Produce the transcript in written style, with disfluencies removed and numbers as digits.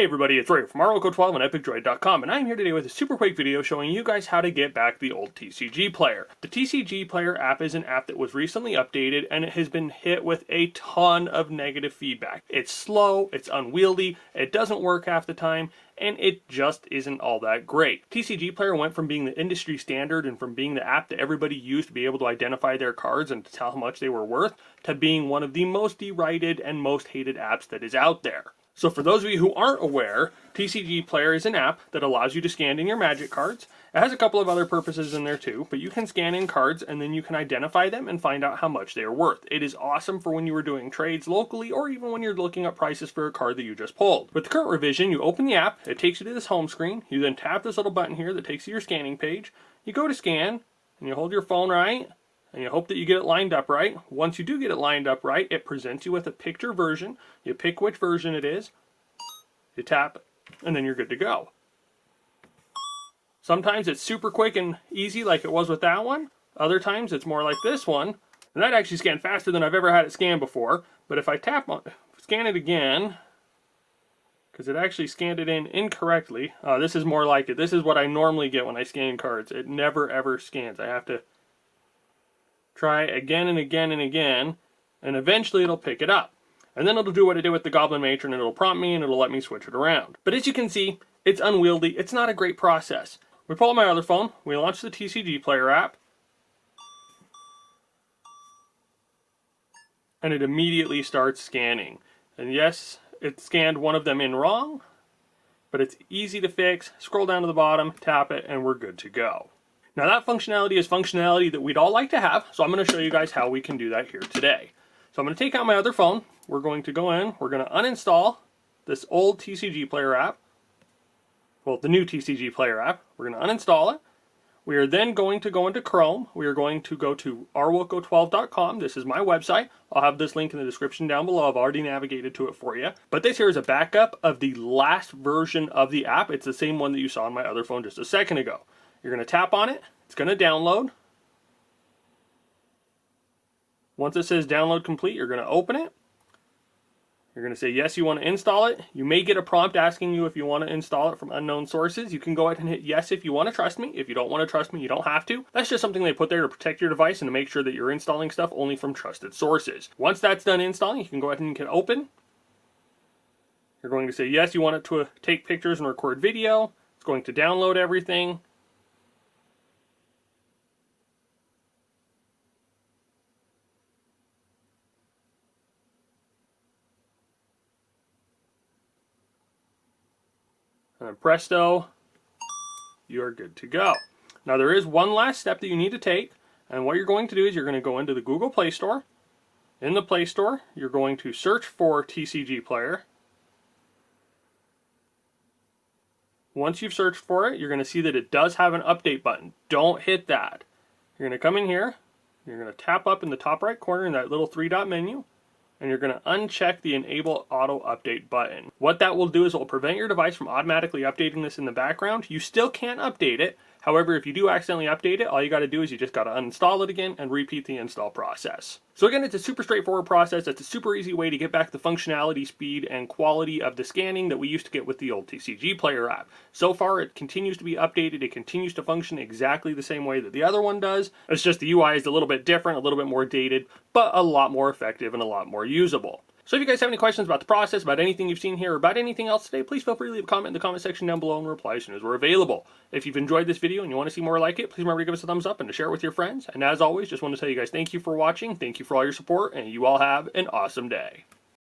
Hey everybody, it's Ray from ROCO12 on EpicDroid.com, and I'm here today with a super quick video showing you guys how to get back the old TCGPlayer. The TCGPlayer app is an app that was recently updated, and it has been hit with a ton of negative feedback. It's slow, it's unwieldy, it doesn't work half the time, and it just isn't all that great. TCGPlayer went from being the industry standard and from being the app that everybody used to be able to identify their cards and to tell how much they were worth, to being one of the most derided and most hated apps that is out there. So for those of you who aren't aware, TCGPlayer is an app that allows you to scan in your Magic cards. It has a couple of other purposes in there too, but you can scan in cards and then you can identify them and find out how much they are worth. It is awesome for when you are doing trades locally or even when you're looking up prices for a card that you just pulled. With the current revision, you open the app, it takes you to this home screen, you then tap this little button here that takes you to your scanning page, you go to scan, and you hold your phone right, and you hope that you get it lined up right. Once you do get it lined up right, it presents you with a picture version. You pick which version it is, you tap, and then you're good to go. Sometimes it's super quick and easy like it was with that one. Other times it's more like this one. And that actually scanned faster than I've ever had it scan before. But if I scan it again, because it actually scanned it in incorrectly. This is more like it. This is what I normally get when I scan cards. It never ever scans. I have to try again and again and again, and eventually it'll pick it up. And then it'll do what it did with the Goblin Matron, and it'll prompt me and it'll let me switch it around. But as you can see, it's unwieldy. It's not a great process. We pull out my other phone, we launch the TCGPlayer app, and it immediately starts scanning. And yes, it scanned one of them in wrong, but it's easy to fix. Scroll down to the bottom, tap it, and we're good to go. Now that functionality is functionality that we'd all like to have, so I'm going to show you guys how we can do that here today. So I'm going to take out my other phone, we're going to go in, we're going to uninstall this old TCGPlayer app, well the new TCGPlayer app, we're going to uninstall it. We are then going to go into Chrome, we are going to go to ROCO12.com, this is my website, I'll have this link in the description down below, I've already navigated to it for you. But this here is a backup of the last version of the app, it's the same one that you saw on my other phone just a second ago. You're going to tap on it, it's going to download. Once it says download complete, you're going to open it. You're going to say yes, you want to install it. You may get a prompt asking you if you want to install it from unknown sources. You can go ahead and hit yes if you want to trust me. If you don't want to trust me, you don't have to. That's just something they put there to protect your device and to make sure that you're installing stuff only from trusted sources. Once that's done installing, you can go ahead and hit open. You're going to say yes, you want it to take pictures and record video. It's going to download everything. And then presto, you are good to go. Now there is one last step that you need to take, and what you're going to do is you're going to go into the Google Play Store. In the Play Store, you're going to search for TCGPlayer. Once you've searched for it, you're going to see that it does have an update button. Don't hit that. You're going to come in here, you're going to tap up in the top right corner in that little three-dot menu, and you're going to uncheck the Enable Auto Update button. What that will do is it will prevent your device from automatically updating this in the background. You still can't update it. However, if you do accidentally update it, all you got to do is you just got to uninstall it again and repeat the install process. So again, it's a super straightforward process. It's a super easy way to get back the functionality, speed, and quality of the scanning that we used to get with the old TCGPlayer app. So far, it continues to be updated. It continues to function exactly the same way that the other one does. It's just the UI is a little bit different, a little bit more dated, but a lot more effective and a lot more usable. So if you guys have any questions about the process, about anything you've seen here, or about anything else today, please feel free to leave a comment in the comment section down below and reply as soon as we're available. If you've enjoyed this video and you want to see more like it, please remember to give us a thumbs up and to share it with your friends. And as always, just want to tell you guys thank you for watching, thank you for all your support, and you all have an awesome day.